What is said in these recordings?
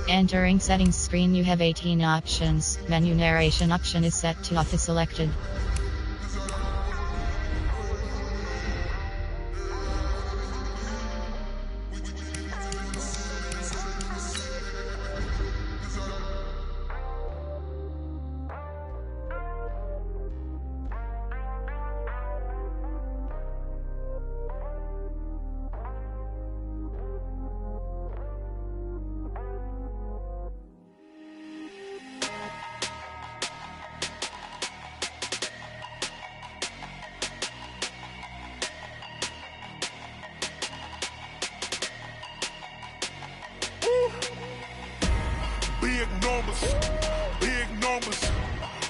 Entering settings screen, you have 18 options. Menu narration option is set to off is selected. Big numbers,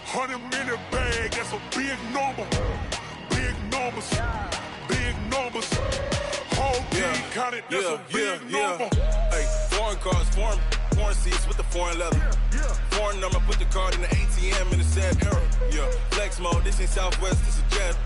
100-minute bag, that's a big number. Big numbers, whole team counted, that's a big number. Hey, foreign cars, foreign seats with the foreign leather. Foreign number, put the card in the ATM in the sad era. Yeah, flex mode, this ain't Southwest, this is jet.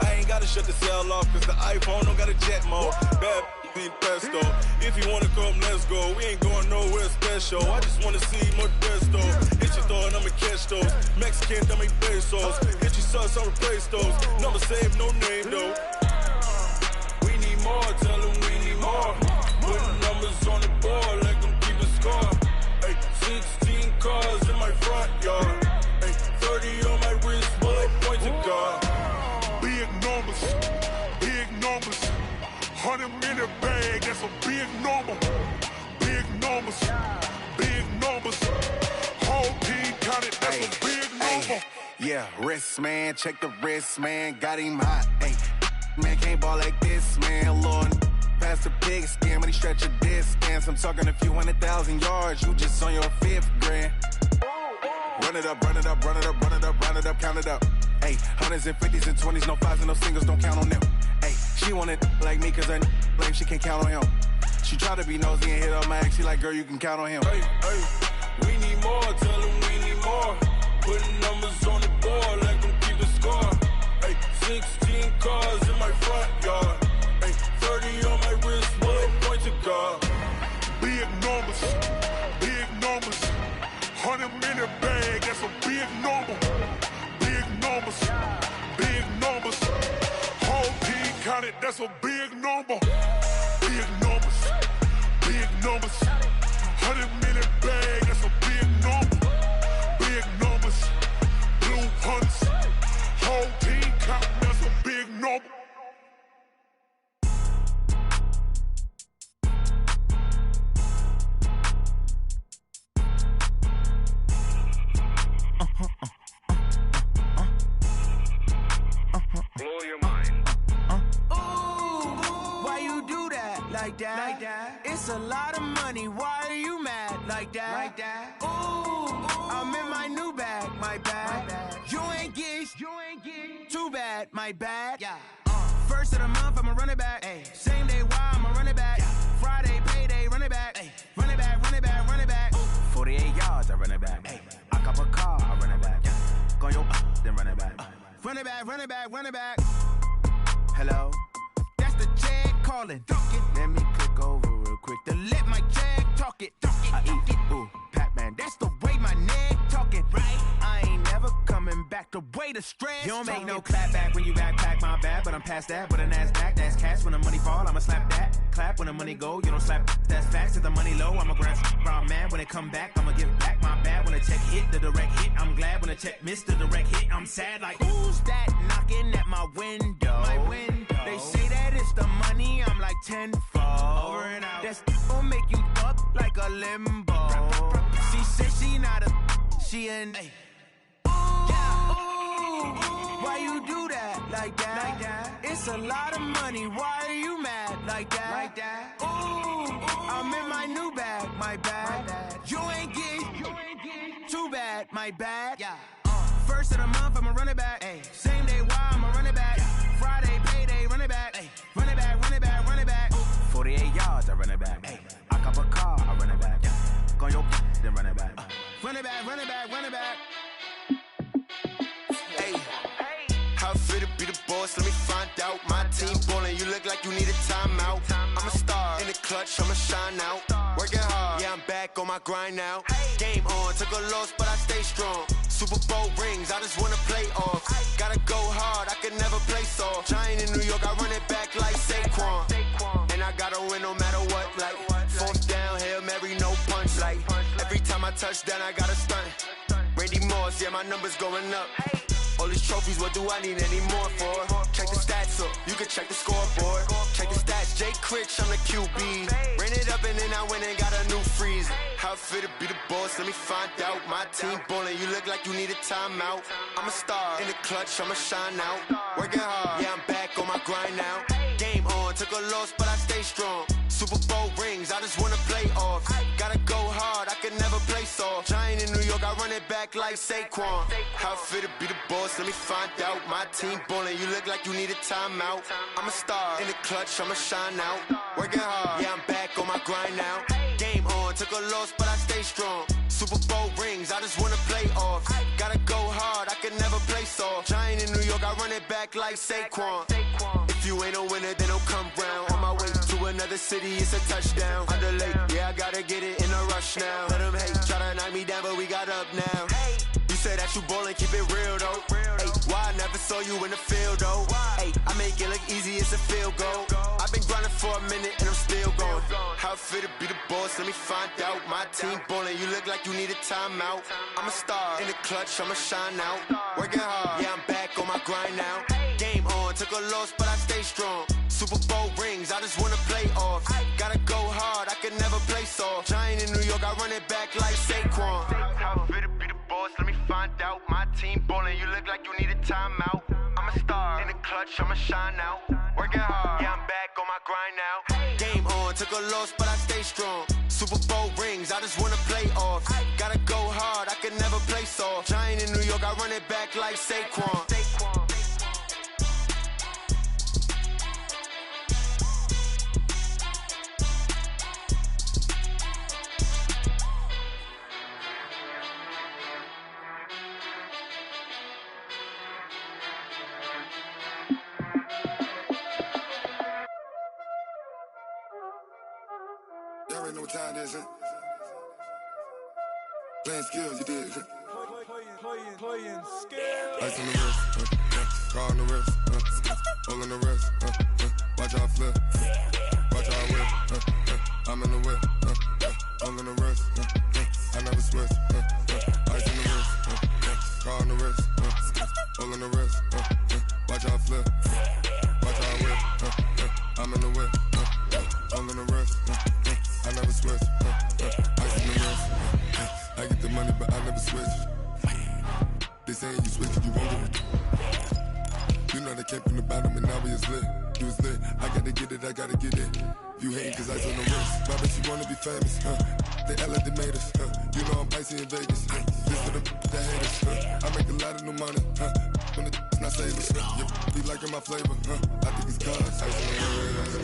I ain't gotta shut the cell off, cause the iPhone don't got a jet mode. Bad ain't pesto. If you wanna come, let's go. We ain't going nowhere special. I just wanna see more pesto. Hit your thought, I'ma catch those. Mexican, dummy pesos. Hit your sauce, I'll replace those. Number save, no name though. We need more, tell them we need more. Putting numbers on the board, like them keep a score. Hey, 16 cars in my front yard. Hey, 30 on my wrist, bullet point to God. Big numbers, 100-minute bag, that's a big number. Big numbers, whole team counted, that's a big number. Yeah, wrist man, check the wrist man, got him hot. Hey, man can't ball like this, man. Lord, past the pig skin, but he stretch a distance. I'm talking a few 100,000 yards, you just on your 5th grand. Run it up, count it up. Hey, hundreds and 50s and 20s, no 5s and no singles, don't count on them. Hey, she want it like me, cause her blame she can't count on him. She try to be nosy and hit up my ex, she like, girl, you can count on him. Hey, we need more, tell them we need more. Putting numbers on the board, like them keep a score. Hey, 16 cars in my front yard. Hey, 30 on my wrist, bullet point to God. Big numbers, 100-minute bag, that's a big number. Big numbers, whole team counted, that's a big number. Big numbers, 100-minute bag, that's a big number. Big numbers, blue hunts, whole team counted, that's a big number. Blow your mind. Why you do that? Like that? It's a lot of money. Why are you mad? Like that? Ooh, I'm in my new bag. My bad. You ain't get. Too bad. My bad. Yeah. First of the month, I'ma run it back. Ay. Same day, why I'ma run it back. Friday, payday, run it back. Ay. Run it back. 48 yards, I run it back. Ay. I cop a car, I run it back. Go your then run it back. Run it back. Hello? That's the Jag calling. Let me click over real quick to let my Jag talk it. I eat it. Ooh, Pac-Man, that's the way my neck talking. Right? I ain't never coming back the way the stress. You don't make no clap back when you backpack, my bad, but I'm past that. With a NASDAQ, that's cash. When the money fall, I'ma slap that. Clap when the money go, you don't slap. That's facts. If the money low, I'ma grab brown man. When it come back, I'ma give back my bad. When the check hit, the direct hit, I'm glad. When the check missed the direct hit, I'm sad. Like, who's that knocking at my window? They say that it's the money, I'm like tenfold. Over and out. That's gon' make you up like a limbo. She said she not a, she an. Why you do that? Like that? It's a lot of money. Why are you mad? Like that? Ooh, I'm in my new bag. My bad. You ain't get. Too bad. My bad. Yeah. First of the month, I'ma run it back. Ay. Same day, why I'ma run it back. Friday, payday, run it back. Ay. Run it back. 48 yards, I run it back. Ay. I cop a car, I run it back. Go your then run it back. Run it back. Hey, how fit to be the boss? Let me find out. My team ballin', you look like you need a timeout. I'm a star in the club. clutch, I'ma shine out. Working hard, yeah, I'm back on my grind now. Game on, took a loss, but I stay strong. Super Bowl rings, I just wanna play off. Gotta go hard, I can never play soft. Giant in New York, I run it back like Saquon. And I gotta win no matter what, like fourth down, Hail Mary, no punch. Like every time I touch down, I gotta stunt. Randy Moss, yeah, my numbers going up. All these trophies, what do I need any more for? Check the stats up, you can check the scoreboard. Check the stats, Jay Critch, I'm the QB. Ran it up and then I went and got a new freeze. How it feel to be the boss, let me find out. My team ballin', you look like you need a timeout. I'm a star, in the clutch, I'ma shine out. Working hard, yeah, I'm back on my grind now. Game on, took a loss, but I stay strong. Super Bowl rings, I just wanna play off. Gotta go hard, I can never play soft. Giant in New York, I run it back like Saquon. How it feel to be the boss, let me find out. My team ballin', you look like you need a timeout. I'm a star, in the clutch, I'ma shine out. Working hard, yeah, I'm back on my grind now. Game on, took a loss, but I stay strong. Super Bowl rings, I just wanna play off. Gotta go hard, I can never play soft. Giant in New York, I run it back like Saquon. If you ain't a winner, then don't come round. On my way to another city, it's a touchdown. Underlay, yeah, I gotta get it in a rush now. Let them hate, try to knock me down, but we got up now. You say that you ballin', keep it real though. Hey, why I never saw you in the field though? Hey, I make it look easy, it's a field goal. I've been grinding for a minute and I'm still going. How it feel to be the boss, let me find out. My team ballin', you look like you need a timeout. I'm a star, in the clutch, I'ma shine out. Working hard, yeah, I'm back on my grind now. Game on, took a loss, but I stay strong. Super Bowl rings, I just wanna play off. Gotta go hard, I can never play soft. Giant in New York, I run it back like Saquon. How it feel to be the boss, let me find out. My team ballin', you look like you need a timeout. I'm a star, in the clutch, I'ma shine out. Working hard, yeah, I'm back on my grind now. Game on, took a loss, but I stay strong. Super Bowl rings, I just wanna play off. Gotta go hard, I can never play soft. Giant in New York, I run it back like Saquon. Y'all already know what time it is, huh? Playing skills, you did. Playing skills. Ice on the wrist, car on the wrist, hole in the wrist, watch out flip, watch out whip, I'm in the whip, hole in the wrist, I never switch, ice on the wrist, car on the wrist, hole in the wrist, watch out flip, watch out whip, I'm in the whip, hole in the wrist, I never switch, ice on the wrist, I get the money but I never switch. They saying you switch, you won't get it. You know they came from the bottom and now we is lit. You was lit, I gotta get it, I gotta get it. You hating cause ice on the wrist. Why bet you wanna be famous, They Ella they made us, You know I'm icy in Vegas, This for the that haters, I make a lot of new money, When it's not savers, You be liking my flavor, I think it's cause ice on the wrist,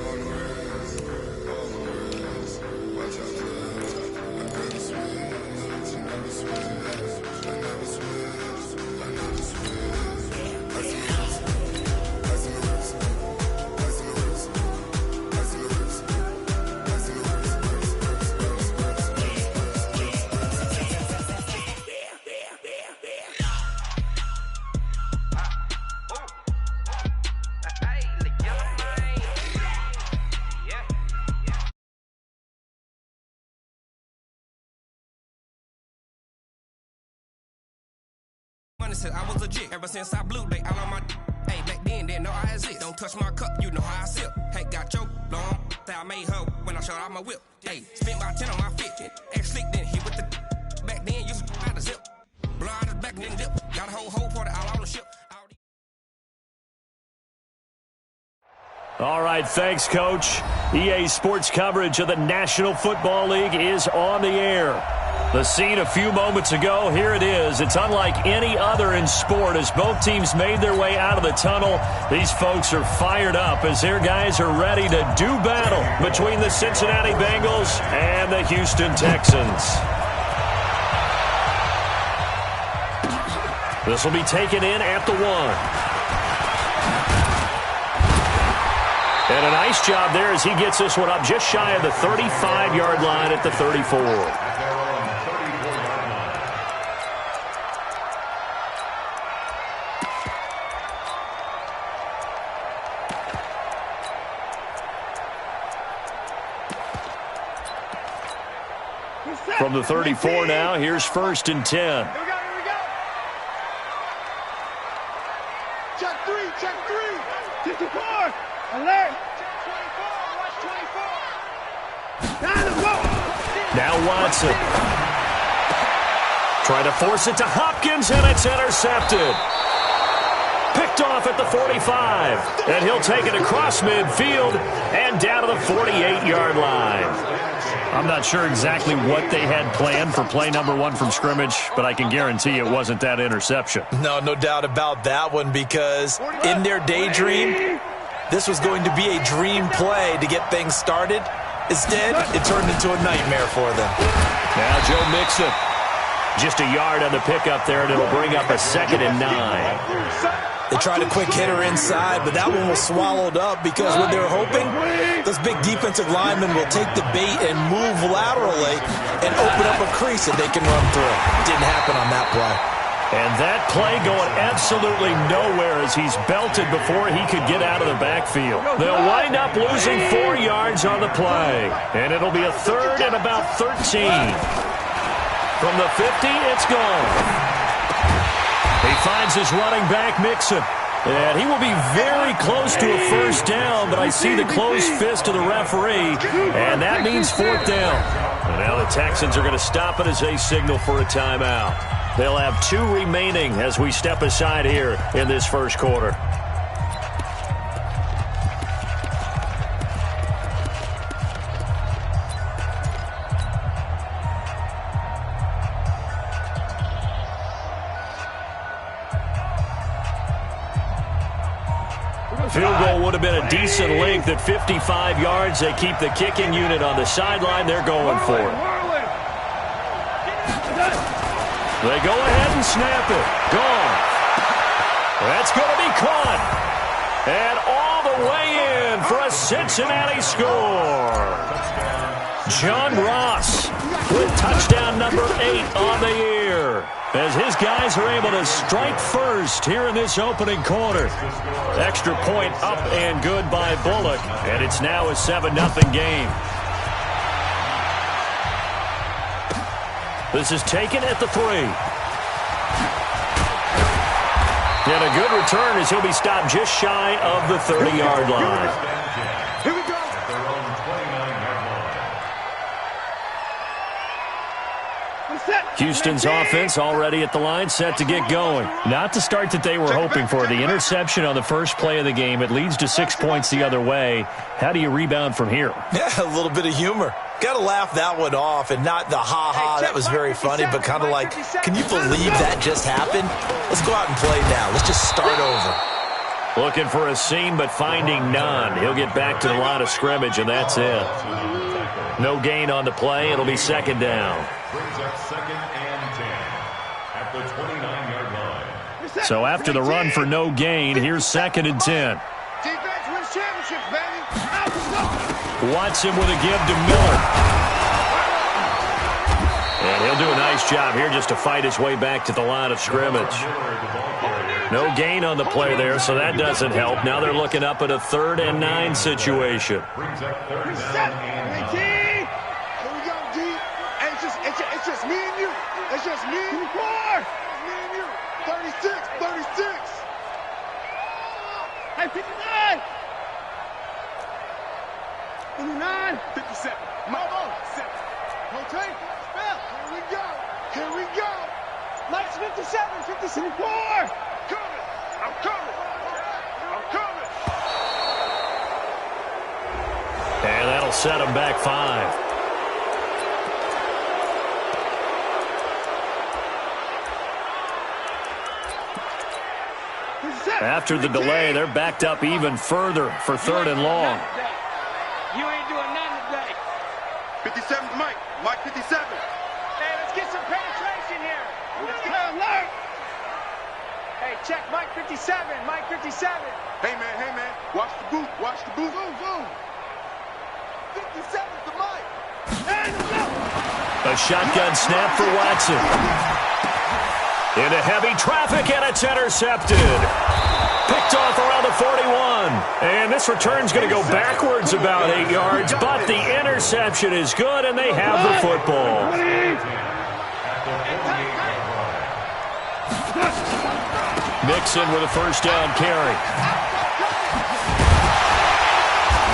on the wrist, on the wrist. Watch out, I never switch, you never switch. I never switch, I never switch. Ice in the wrist, ice in the wrist, ice in the wrist, ice in the wrist, ice in the wrist, Said I was legit ever since I blew they all on my hey back then didn't know I exist. Don't touch my cup, you know how I sip. Hey, got your long that I made her when I showed out my whip. Hey, spent about 10 on my fit. Ex slick then hit with the back then used to out of zip. Blow out his back and then dip. Got a whole party all on the ship. All right, thanks, Coach. EA Sports coverage of the National Football League is on the air. The scene a few moments ago, here it is. It's unlike any other in sport as both teams made their way out of the tunnel. These folks are fired up as their guys are ready to do battle between the Cincinnati Bengals and the Houston Texans. This will be taken in at the 1. And a nice job there as he gets this one up just shy of the 35-yard line at the 34. From the 34 now, here's 1st and 10. Here we go. Check three. 54. Alert. Check 24. Watch 24. Now Watson. Trying to force it to Hopkins, and it's intercepted. Picked off at the 45. And he'll take it across midfield and down to the 48-yard line. I'm not sure exactly what they had planned for play number 1 from scrimmage, but I can guarantee it wasn't that interception. No doubt about that one, because in their daydream, this was going to be a dream play to get things started. Instead, it turned into a nightmare for them. Now Joe Mixon. Just a yard on the pickup there, and it'll bring up a 2nd and 9. They tried a quick hitter inside, but that one was swallowed up because what they were hoping, those big defensive linemen will take the bait and move laterally and open up a crease that they can run through. Didn't happen on that play. And that play going absolutely nowhere as he's belted before he could get out of the backfield. They'll wind up losing 4 yards on the play, and it'll be a 3rd and about 13. From the 50, it's gone. He finds his running back, Mixon. And he will be very close to a 1st down, but I see the closed fist of the referee, and that means 4th down. And now the Texans are going to stop it as they signal for a timeout. They'll have 2 remaining as we step aside here in this 1st quarter. Field goal would have been a decent length at 55 yards. They keep the kicking unit on the sideline. They're going for it. They go ahead and snap it. Gone. That's going to be caught. And all the way in for a Cincinnati score. John Ross with touchdown number 8 on the year, as his guys are able to strike first here in this opening quarter. Extra point up and good by Bullock, and it's now a 7-0 game. This is taken at the 3. And a good return as he'll be stopped just shy of the 30-yard line. Here we go. Houston's offense already at the line, set to get going. Not the start that they were hoping for. The interception on the first play of the game. It leads to 6 points the other way. How do you rebound from here? Yeah, a little bit of humor. Got to laugh that one off, and not the ha-ha, that was very funny, but kind of like, can you believe that just happened? Let's go out and play now. Let's just start over. Looking for a seam, but finding none. He'll get back to the line of scrimmage, and that's it. No gain on the play. It'll be 2nd down. So after the run for no gain, here's 2nd and 10. Defense wins championships, baby. Watson with a give to Miller. And he'll do a nice job here just to fight his way back to the line of scrimmage. No gain on the play there, so that doesn't help. Now they're looking up at a 3rd and 9 situation. It's just me and you. It's just me and you. It's me and you. 36. Hey, 59. 59. 57. Mama. 7. Okay. Spell. Here we go. Lights 57. 54. I'm coming. And that'll set them back 5. After the delay, they're backed up even further for 3rd and long. You ain't doing nothing today. 57, Mike. Mike 57. Hey, let's get some penetration here. Let's get alert. Hey, check. Mike 57. Mike 57. Hey, man. Watch the boot. Watch the boot. Zoom. 57's the mic. A shotgun snap for Watson. Into heavy traffic, and it's intercepted. Picked off around the 41. And this return's going to go backwards about 8 yards, but the interception is good, and they have the football. Mixon with a first down carry.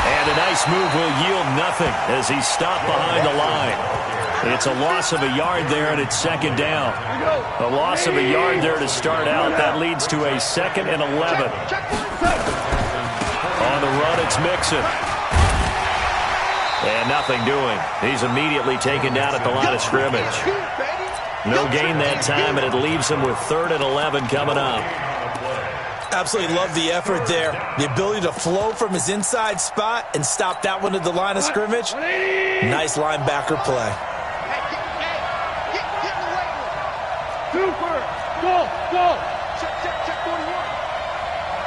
And a nice move will yield nothing as he's stopped behind the line. It's a loss of a yard there, and it's second down. A loss of a yard there to start out. That leads to a 2nd and 11. On the run, it's Mixon. And nothing doing. He's immediately taken down at the line of scrimmage. No gain that time, and it leaves him with 3rd and 11 coming up. Absolutely love the effort there. The ability to flow from his inside spot and stop that one at the line of scrimmage. Nice linebacker play. Super. Go. Check 41.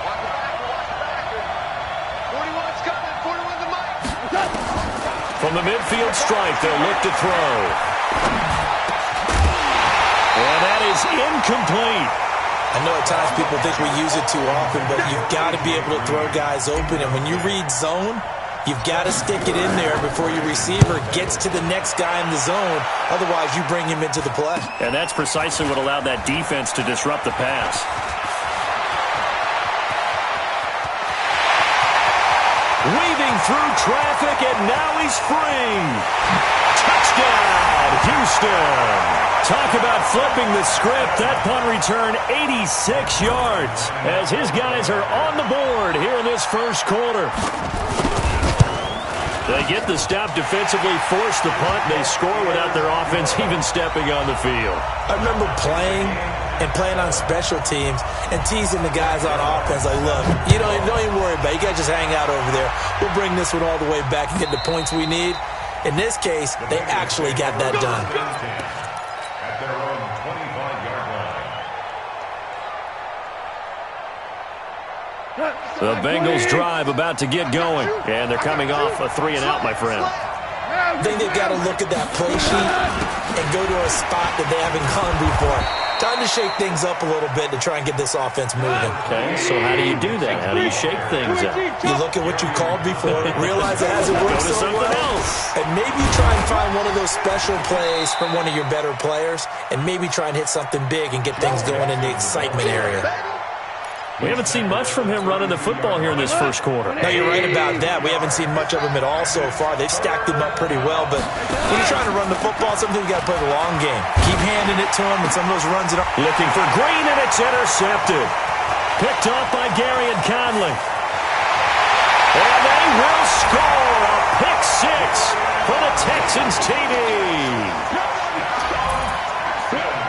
Watch the backer. 41's coming. 41's the mic. From the midfield stripe, they'll look to throw. And that is incomplete. I know at times people think we use it too often, but you've got to be able to throw guys open. And when you read zone, you've got to stick it in there before your receiver gets to the next guy in the zone. Otherwise, you bring him into the play. And that's precisely what allowed that defense to disrupt the pass. Weaving through traffic, and now he's free. Touchdown, Houston. Talk about flipping the script. That punt return 86 yards as his guys are on the board here in this first quarter. They get the stop defensively, force the punt, and they score without their offense even stepping on the field. I remember playing on special teams and teasing the guys on offense like, look, don't even worry about it. You guys just hang out over there. We'll bring this one all the way back and get the points we need. In this case, they actually got that done. The Bengals drive about to get going, and they're coming off a 3-and-out, my friend. I think they've got to look at that play sheet and go to a spot that they haven't gone before. Time to shake things up a little bit to try and get this offense moving. Okay, so how do you do that? How do you shake things up? You look at what you called before, realize it hasn't worked so well, else. and maybe try and find one of those special plays from one of your better players, and maybe try and hit something big and get things going in the excitement area. We haven't seen much from him running the football here in this first quarter. No, you're right about that. We haven't seen much of him at all so far. They've stacked him up pretty well, but when you're trying to run the football, sometimes you got to play the long game. Keep handing it to him, and some of those runs it up. Looking for Green, and it's intercepted. Picked off by Gary and Conley. And they will score a pick six for the Texans TD.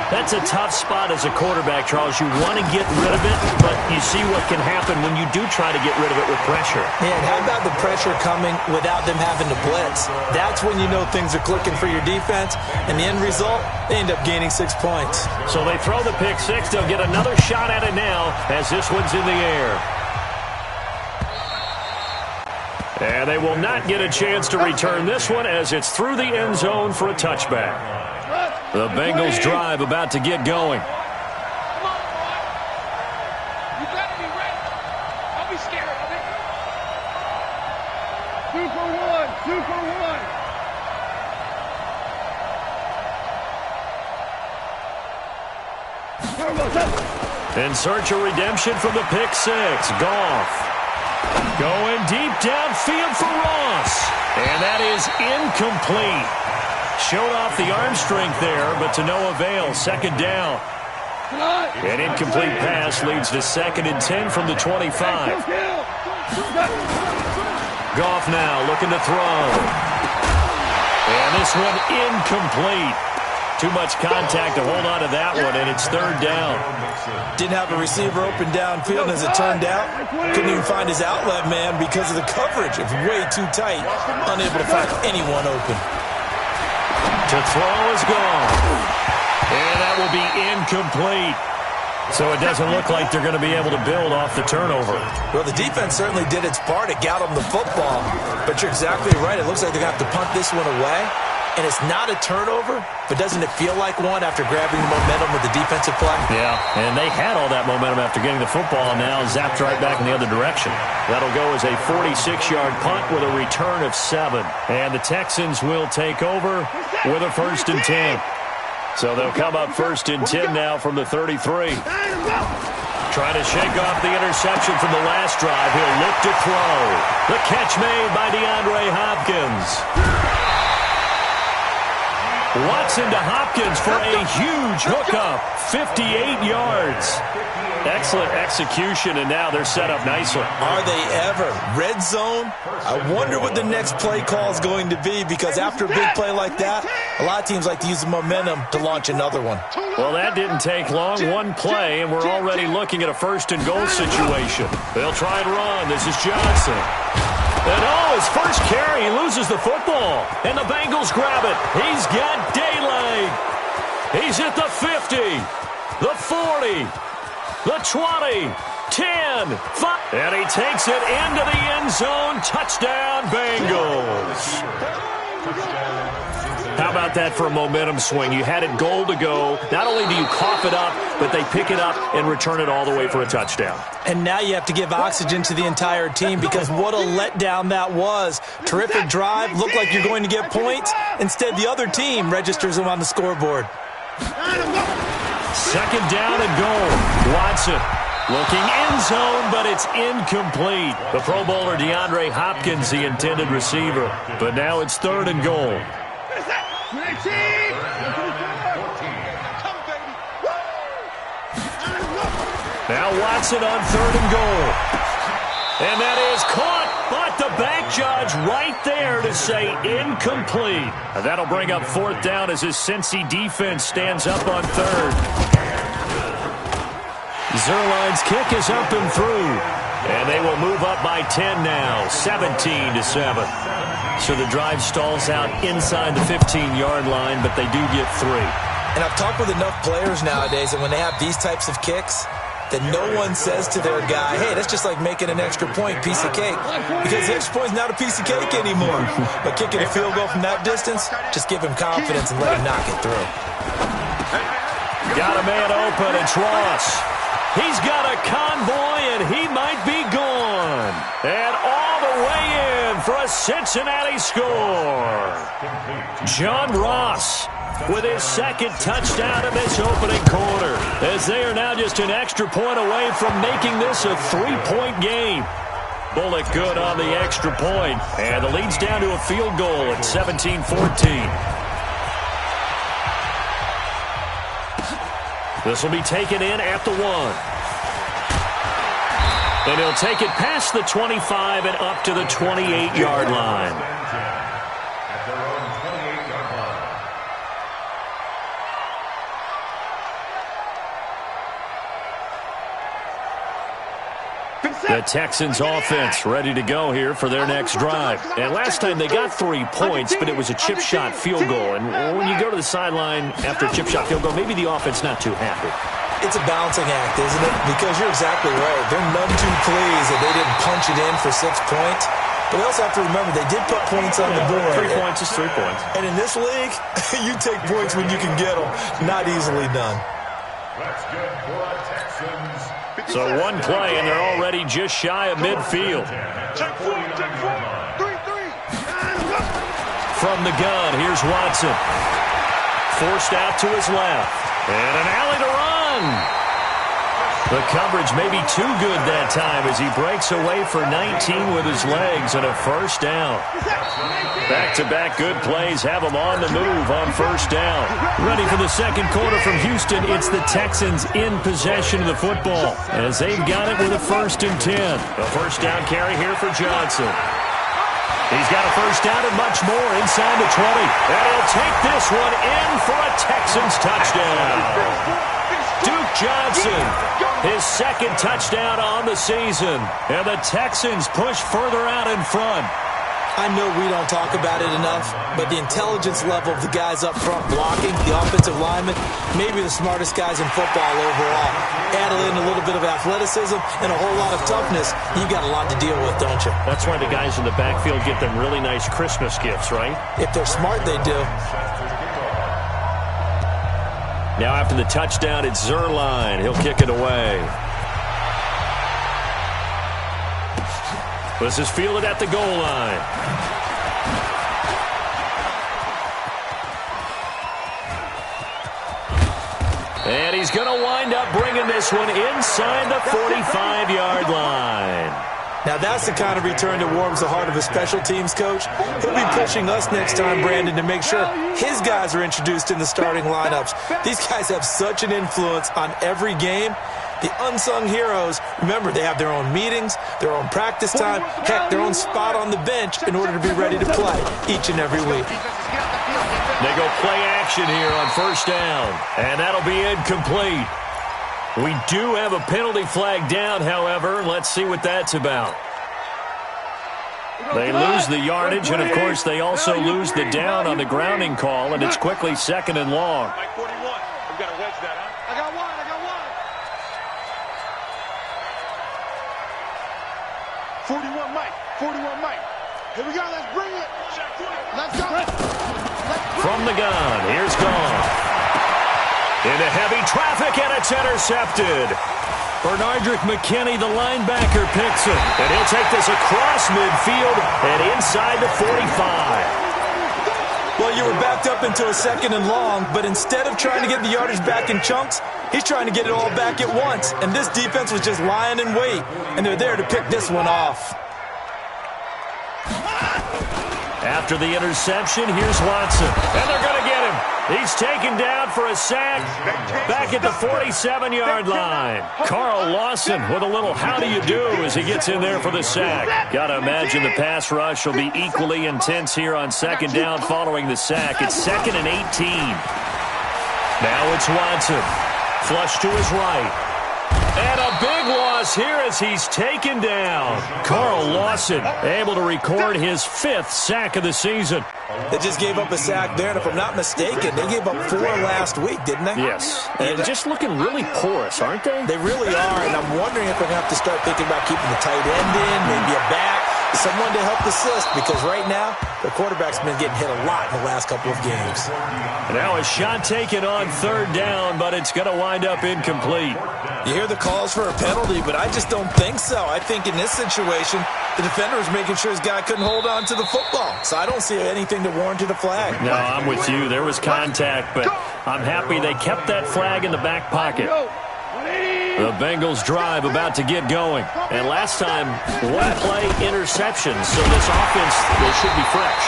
That's a tough spot as a quarterback, Charles. You want to get rid of it, but you see what can happen when you do try to get rid of it with pressure. Yeah, and how about the pressure coming without them having to blitz? That's when you know things are clicking for your defense, and the end result, they end up gaining 6 points. So they throw the pick six. They'll get another shot at it now as this one's in the air. And they will not get a chance to return this one as it's through the end zone for a touchback. The Bengals drive about to get going. Come on, boy. You better be ready. Don't be scared of it. 2 for 1. 2 for 1. In search of redemption from the pick six. Goff going deep downfield for Ross. And that is incomplete. Showed off the arm strength there, but to no avail. Second down. An incomplete pass leads to 2nd and 10 from the 25. Goff now looking to throw. And this one incomplete. Too much contact to hold on to that one, and it's 3rd down. Didn't have a receiver open downfield, as it turned out. Couldn't even find his outlet man because of the coverage. It's way too tight. Unable to find anyone open. To throw is gone. And that will be incomplete. So it doesn't look like they're going to be able to build off the turnover. Well, the defense certainly did its part to get them the football. But you're exactly right. It looks like they're going to have to punt this one away. And it's not a turnover, but doesn't it feel like one after grabbing the momentum with the defensive play? Yeah, and they had all that momentum after getting the football, and now zapped right back in the other direction. That'll go as a 46-yard punt with a return of 7. And the Texans will take over with a 1st and 10. So they'll come up 1st and 10 now from the 33. Trying to shake off the interception from the last drive. He'll look to throw. The catch made by DeAndre Hopkins. Watson to Hopkins for a huge hookup. 58 yards. Excellent execution, and now they're set up nicely. Are they ever? Red zone? I wonder what the next play call is going to be, because after a big play like that, a lot of teams like to use the momentum to launch another one. Well, that didn't take long. One play, and we're already looking at a 1st and goal situation. They'll try and run. This is Johnson. And his first carry, he loses the football. And the Bengals grab it. He's got daylight. He's at the 50, the 40, the 20, 10, 5. And he takes it into the end zone. Touchdown, Bengals. How about that for a momentum swing? You had it goal to go. Not only do you cough it up, but they pick it up and return it all the way for a touchdown. And now you have to give oxygen to the entire team, because what a letdown that was. Terrific drive. Looked like you're going to get points. Instead, the other team registers them on the scoreboard. 2nd down and goal. Watson looking end zone, but it's incomplete. The Pro Bowler DeAndre Hopkins, the intended receiver. But now it's 3rd and goal. Now Watson on 3rd and goal. And that is caught, but the back judge right there to say incomplete. And that'll bring up 4th down as his Cincy defense stands up on 3rd. Zerline's kick is up and through. And they will move up by 10 now, 17-7. So the drive stalls out inside the 15-yard line, but they do get 3. And I've talked with enough players nowadays, and when they have these types of kicks, that no one says to their guy, hey, that's just like making an extra point, piece of cake. Because the extra point is not a piece of cake anymore. But kicking a field goal from that distance, just give him confidence and let him knock it through. Got a man open, it's Ross. He's got a convoy, and he might be gone. And all the way in for a Cincinnati score. John Ross with his 2nd touchdown in this opening quarter, as they are now just an extra point away from making this a 3-point game. Bullock good on the extra point, and the lead's down to a field goal at 17-14. This will be taken in at the 1. And he'll take it past the 25 and up to the 28-yard line. The Texans offense ready to go here for their next drive. And last time they got 3 points, but it was a chip shot field goal. And when you go to the sideline after a chip shot field goal, maybe the offense not too happy. It's a balancing act, isn't it? Because you're exactly right. They're none too pleased that they didn't punch it in for 6 points. But we also have to remember they did put points on the board. 3 points is 3 points. And in this league, you take points when you can get them. Not easily done. That's good for our Texans. So one play, and they're already just shy of midfield. Check 4, 3, 3. From the gun, here's Watson. Forced out to his left. And an alley to run. The coverage may be too good that time as he breaks away for 19 with his legs and a 1st down. Back-to-back good plays have him on the move on 1st down. Ready for the 2nd quarter from Houston. It's the Texans in possession of the football as they've got it with a 1st and 10. A 1st down carry here for Johnson. He's got a 1st down and much more inside the 20. And he'll take this one in for a Texans touchdown. Duke Johnson, his 2nd touchdown on the season. And the Texans push further out in front. I know we don't talk about it enough, but the intelligence level of the guys up front blocking, the offensive linemen, maybe the smartest guys in football overall. Add in a little bit of athleticism and a whole lot of toughness, you've got a lot to deal with, don't you? That's why the guys in the backfield get them really nice Christmas gifts, right? If they're smart, they do. Now after the touchdown, it's Zerline. He'll kick it away. This is fielded at the goal line. And he's going to wind up bringing this one inside the 45-yard line. Now that's the kind of return that warms the heart of a special teams coach. He'll be pushing us next time, Brandon, to make sure his guys are introduced in the starting lineups. These guys have such an influence on every game. The unsung heroes, remember, they have their own meetings, their own practice time, heck, their own spot on the bench in order to be ready to play each and every week. They go play action here on first down, and that'll be incomplete. We do have a penalty flag down, however. Let's see what that's about. They lose the yardage, and, of course, they also lose the down on the grounding call, and it's quickly 2nd and long. Mike 41. We've got to wedge that, huh? I got one. 41 Mike. 41 Mike. Here we go. Let's bring it. Let's go. From the gun, here's Gone. Into heavy traffic, and it's intercepted. Bernardrick McKinney, the linebacker, picks it. And he'll take this across midfield and inside the 45. Well, you were backed up into a 2nd and long, but instead of trying to get the yardage back in chunks, he's trying to get it all back at once. And this defense was just lying in wait, and they're there to pick this one off. After the interception, here's Watson. And they're going to get him. He's taken down for a sack back at the 47-yard line. Carl Lawson with a little how do you do as he gets in there for the sack. Got to imagine the pass rush will be equally intense here on 2nd down following the sack. It's 2nd and 18. Now it's Watson. Flush to his right. And a big loss here as he's taken down. Carl Lawson able to record his 5th sack of the season. They just gave up a sack there, and if I'm not mistaken, they gave up 4 last week, didn't they? Yes. And just looking really porous, aren't they? They really are, and I'm wondering if we're going to have to start thinking about keeping the tight end in, maybe a back, someone to help assist, because right now, the quarterback's been getting hit a lot in the last couple of games. Now a shot taken on 3rd down, but it's going to wind up incomplete. You hear the calls for a penalty, but I just don't think so. I think in this situation, the defender was making sure his guy couldn't hold on to the football. So I don't see anything to warrant a flag. No, I'm with you. There was contact, but I'm happy they kept that flag in the back pocket. The Bengals drive about to get going. And last time, 1 play interception, so this offense, they should be fresh.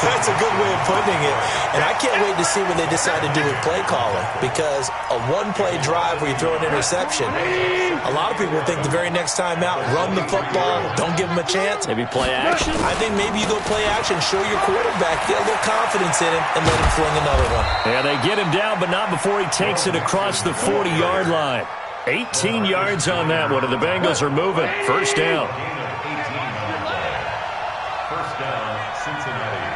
That's a good way of putting it. And I can't wait to see what they decide to do with play calling, because a 1-play drive where you throw an interception, a lot of people think the very next time out, run the football, don't give them a chance. Maybe play action? I think maybe you go play action, show your quarterback, get a little confidence in him, and let him fling another one. Yeah, they get him down, but not before he takes it across the 40-yard line. 18 yards on that one, and the Bengals are moving. First down. First down, Cincinnati.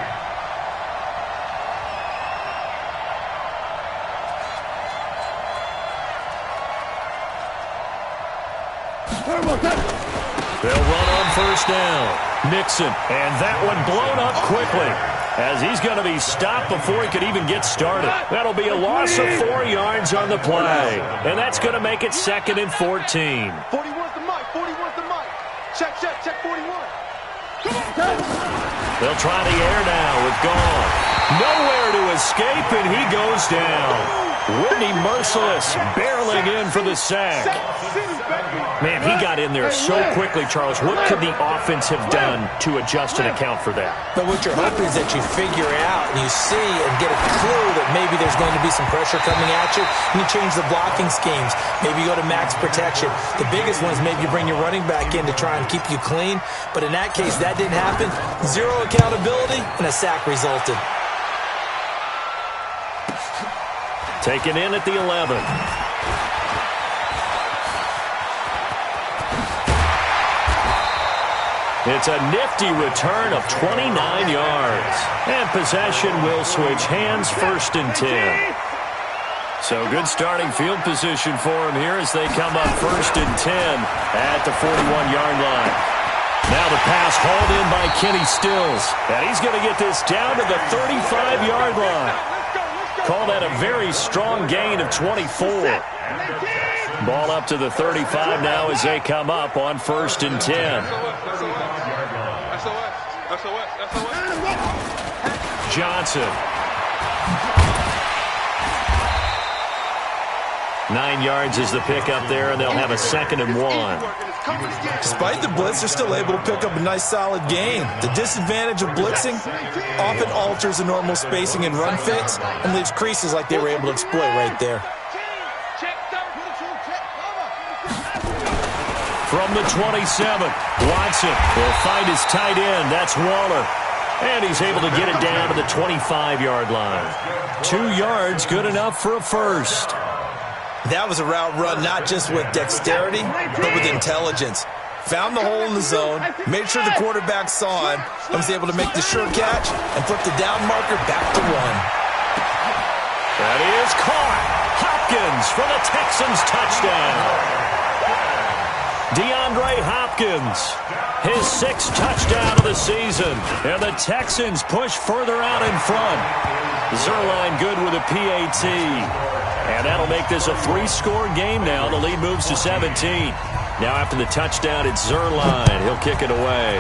They'll run on first down. Mixon, and that one blown up quickly, as he's going to be stopped before he could even get started. That'll be a loss of 4 yards on the play, and that's going to make it 2nd and 14. 41's the mic. 41's the mic. Check 41. They'll try the air now with Gone. Nowhere to escape, and he goes down. Whitney Merciless barreling in for the sack. Man, he got in there so quickly, Charles. What could the offense have done to adjust and account for that? But what you're hoping is that you figure out and you see and get a clue that maybe there's going to be some pressure coming at you, and you change the blocking schemes. Maybe you go to max protection. The biggest one is maybe you bring your running back in to try and keep you clean. But in that case, that didn't happen. 0 accountability, and a sack resulted. Taken in at the 11. It's a nifty return of 29 yards. And possession will switch hands, 1st and 10. So good starting field position for him here as they come up 1st and 10 at the 41-yard line. Now the pass hauled in by Kenny Stills. And he's going to get this down to the 35-yard line. Call that a very strong gain of 24. Ball up to the 35 now as they come up on 1st and 10. Johnson. 9 yards is the pickup there, and they'll have a 2nd and 1. Despite the blitz, they're still able to pick up a nice, solid gain. The disadvantage of blitzing often alters the normal spacing and run fits and leaves creases like they were able to exploit right there. From the 27, Watson will find his tight end. That's Waller. And he's able to get it down to the 25-yard line. 2 yards, good enough for a first. That was a route run not just with dexterity, but with intelligence. Found the hole in the zone, made sure the quarterback saw him, and was able to make the sure catch and flip the down marker back to 1. That is caught. Hopkins for the Texans touchdown. DeAndre Hopkins, his 6th touchdown of the season. And the Texans push further out in front. Zerline good with a PAT. And that'll make this a 3-score game now. The lead moves to 17. Now after the touchdown, it's Zerline. He'll kick it away.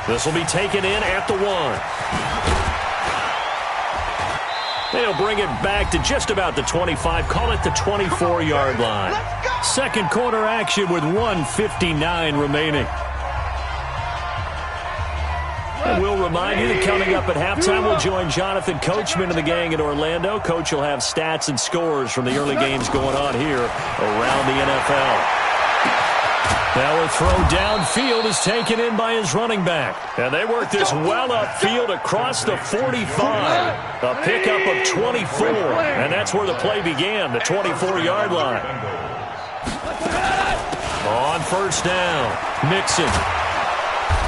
This will be taken in at the 1. They'll bring it back to just about the 25. Call it the 24-yard line. 2nd quarter action with 1:59 remaining. And we'll remind you that coming up at halftime, we'll join Jonathan Coachman and the gang in Orlando. Coach will have stats and scores from the early games going on here around the NFL. Now a throw downfield is taken in by his running back. And they work this well upfield across the 45. A pickup of 24. And that's where the play began, the 24-yard line. On 1st down, Mixon.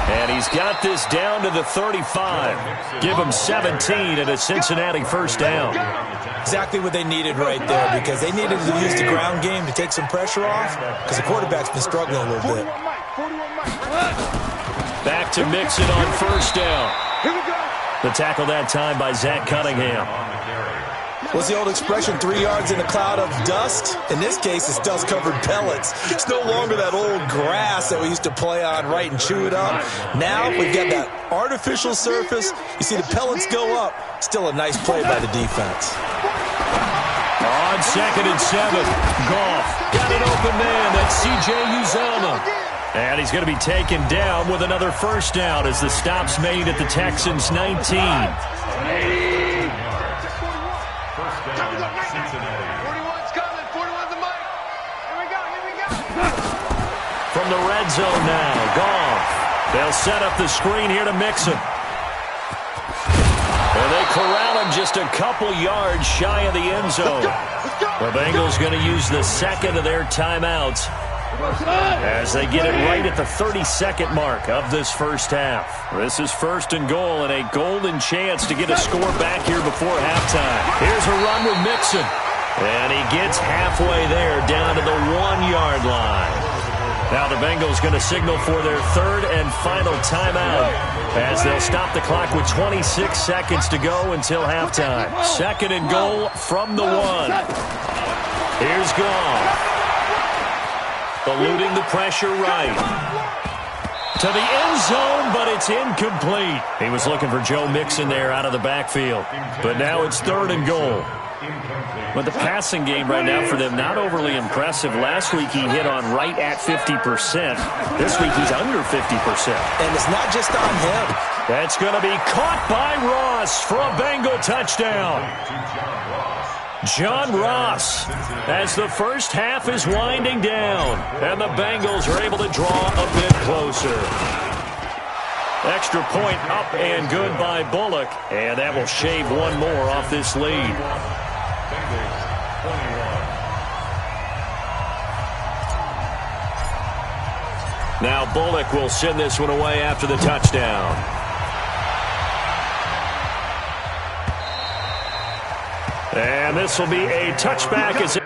And he's got this down to the 35. Give him 17 and a Cincinnati 1st down. Exactly what they needed right there, because they needed to use the ground game to take some pressure off, because the quarterback's been struggling a little bit. Back to Mixon on 1st down. The tackle that time by Zach Cunningham. What's the old expression, 3 yards in a cloud of dust? In this case, it's dust-covered pellets. It's no longer that old grass that we used to play on, right, and chew it up. Now we've got that artificial surface. You see the pellets go up. Still a nice play by the defense. On 2nd and 7, Goff got an open man. That's C.J. Uzomah. And he's going to be taken down with another 1st down as the stop's made at the Texans' 19. From the red zone now, Goff. They'll set up the screen here to Mixon. And they corral him just a couple yards shy of the end zone. The Bengals going to use the 2nd of their timeouts as they get it right at the 32nd mark of this 1st half. This is 1st and goal and a golden chance to get a score back here before halftime. Here's a run with Mixon. And he gets halfway there down to the 1-yard line. Now the Bengals going to signal for their 3rd and final timeout as they'll stop the clock with 26 seconds to go until halftime. 2nd and goal from the 1. Here's Goff. Eluding the pressure right. To the end zone, but it's incomplete. He was looking for Joe Mixon there out of the backfield. But now it's 3rd and goal. But the passing game right now for them, not overly impressive. Last week he hit on right at 50%. This week he's under 50%. And it's not just on him. That's going to be caught by Ross for a Bengal touchdown. John Ross, as the 1st half is winding down, and the Bengals are able to draw a bit closer. Extra point up and good by Bullock, and that will shave one more off this lead. Now Bullock will send this one away after the touchdown. And this will be a touchback as it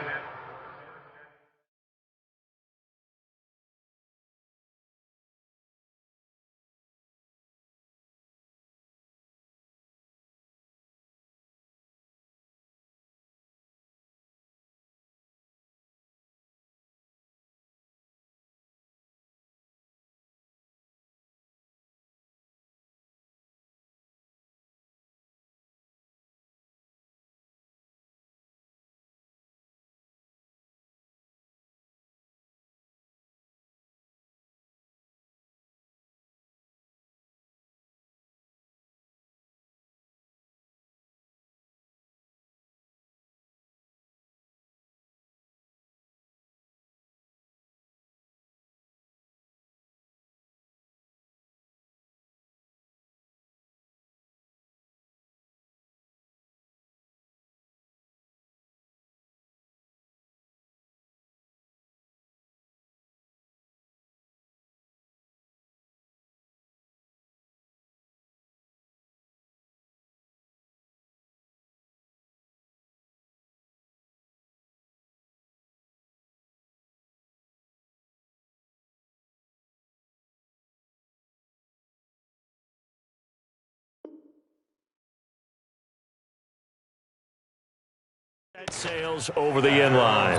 sails over the end line.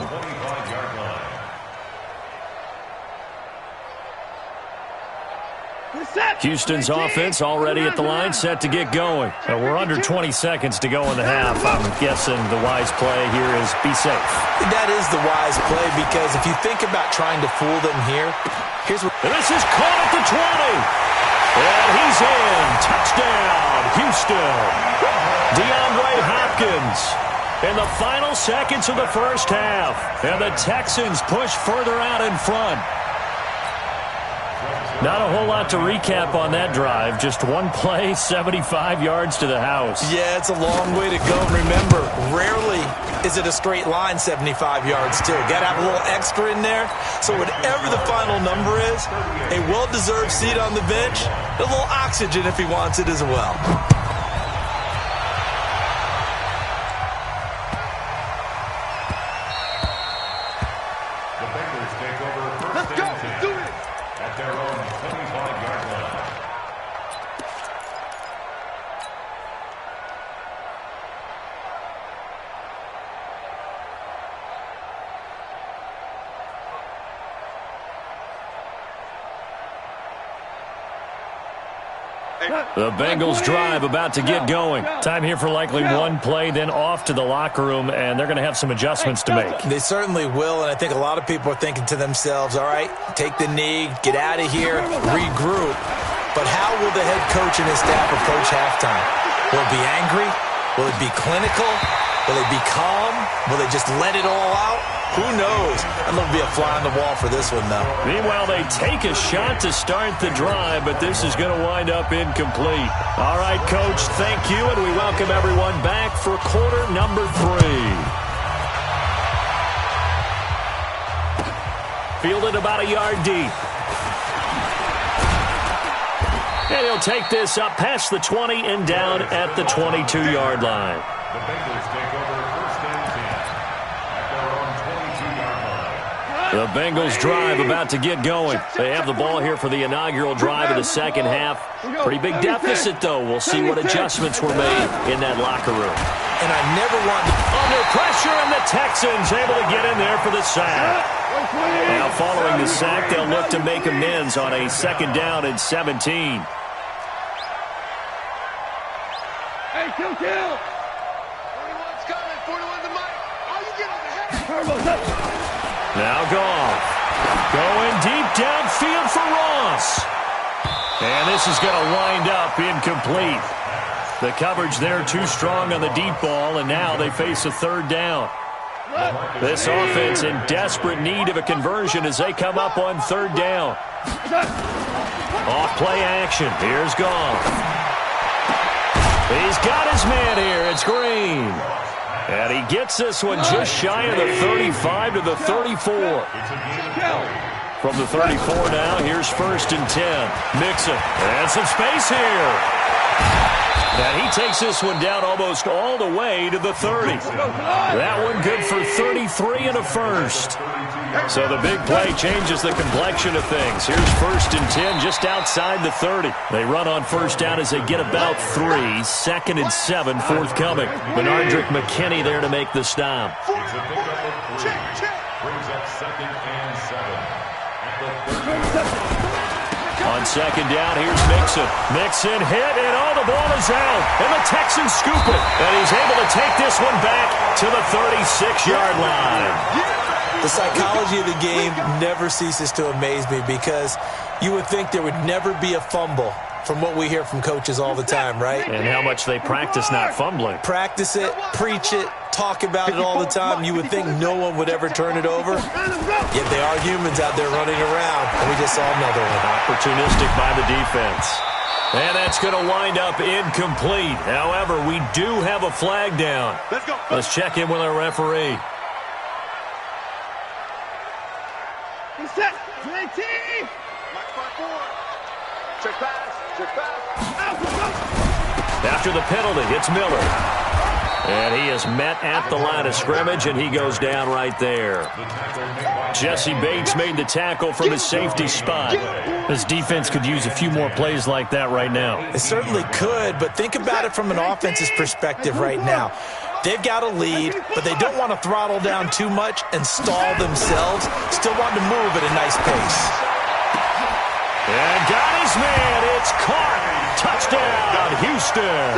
Houston's offense already at the line, set to get going. We're under 20 seconds to go in the half. I'm guessing the wise play here is be safe. That is the wise play, because if you think about trying to fool them here, here's what... This is caught at the 20. And he's in. Touchdown, Houston. DeAndre Hopkins in the final seconds of the first half. And the Texans push further out in front. Not a whole lot to recap on that drive. Just one play, 75 yards to the house. Yeah, it's a long way to go. And remember, rarely is it a straight line 75 yards too. Got to have a little extra in there. So whatever the final number is, a well-deserved seat on the bench, a little oxygen if he wants it as well. The Bengals drive about to get going. Time here for likely one play, then off to the locker room, and they're going to have some adjustments to make. They certainly will, and I think a lot of people are thinking to themselves, all right, take the knee, get out of here, regroup. But how will the head coach and his staff approach halftime? Will it be angry? Will it be clinical? Will it be calm? Will they just let it all out? Who knows? I'm going to be a fly on the wall for this one, though. Meanwhile, they take a shot to start the drive, but this is going to wind up incomplete. All right, Coach, thank you, and we welcome everyone back for quarter number 3. Fielded about a yard deep. And he'll take this up past the 20 and down at the 22-yard line. The Bengals take over first and 10 at their own 22-yard line. The Bengals drive about to get going. They have the ball here for the inaugural drive of the second half. Pretty big deficit, though. We'll see what adjustments were made in that locker room. And I never want to... Under pressure, and the Texans able to get in there for the sack. Now, following the sack, they'll look to make amends on a second down and 17. Hey, kill! 41's coming. 41 to Mike. Oh, you get on the head. Now Goff. Going deep downfield for Ross. And this is going to wind up incomplete. The coverage there too strong on the deep ball, and now they face a third down. This offense in desperate need of a conversion as they come up on third down. Off play action. Here's Goff. He's got his man here. It's Green. And he gets this one just shy of the 35 to the 34. From the 34 now, here's 1st and 10. Mixon, and some space here. And he takes this one down almost all the way to the 30. That one good for 33 and a first. So the big play changes the complexion of things. Here's 1st and 10 just outside the 30. They run on 1st down as they get about 3. 2nd and 7 forthcoming. Benardrick McKinney there to make the stop. Brings up 2nd and 7. On 2nd down, here's Mixon. Mixon hit, and the ball is out. And the Texans scoop it. And he's able to take this one back to the 36-yard line. The psychology of the game never ceases to amaze me because you would think there would never be a fumble from what we hear from coaches all the time, right? And how much they practice not fumbling. Practice it, preach it, talk about it all the time. You would think no one would ever turn it over. Yet they are humans out there running around, and we just saw another one. Opportunistic by the defense. And that's going to wind up incomplete. However, we do have a flag down. Let's check in with our referee. Set. 19. Match by 4. Check pass. Check pass. After the penalty, it's Miller. And he is met at the line of scrimmage, and he goes down right there. Jesse Bates made the tackle from his safety spot. This defense could use a few more plays like that right now. It certainly could, but think about it from an offense's perspective right now. They've got a lead, but they don't want to throttle down too much and stall themselves. Still want to move at a nice pace. And got his man. It's caught. Touchdown, Houston.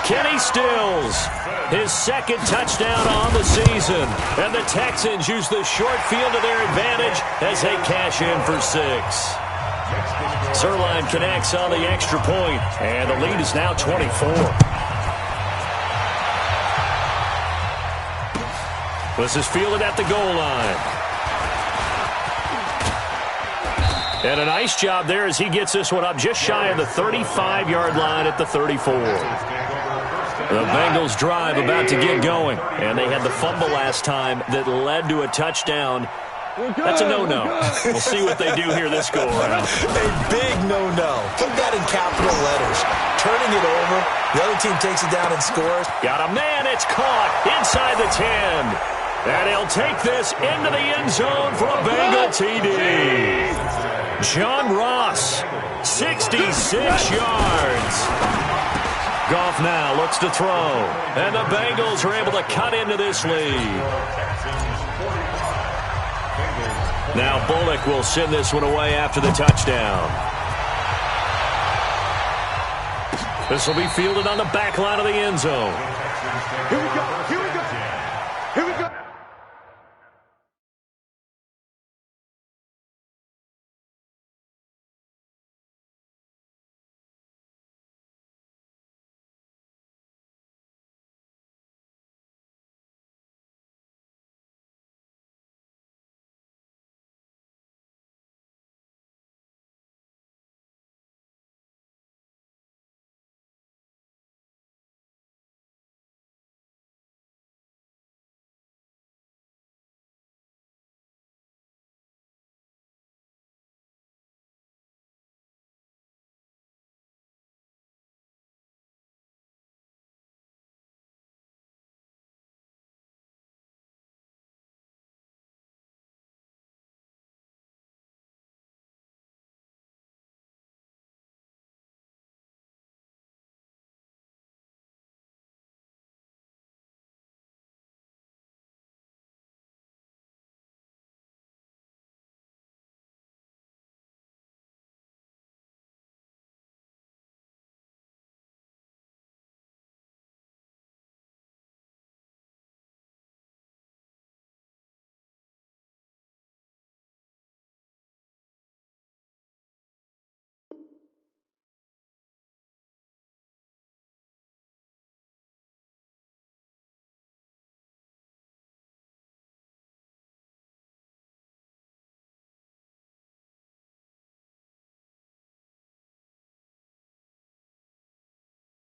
Kenny Stills, his 2nd touchdown on the season. And the Texans use the short field to their advantage as they cash in for 6. Zerline connects on the extra point, and the lead is now 24. This is fielded at the goal line. And a nice job there as he gets this one up just shy of the 35-yard line at the 34. The Bengals drive about to get going. And they had the fumble last time that led to a touchdown. That's a no-no. We'll see what they do here this go-around. A big no-no. Put that in capital letters. Turning it over. The other team takes it down and scores. Got a man. It's caught inside the 10. And he'll take this into the end zone for a Bengal TD. John Ross, 66 yards. Goff now looks to throw. And the Bengals are able to cut into this lead. Now Bullock will send this one away after the touchdown. This will be fielded on the back line of the end zone. Here we go. Here we go. Here we go.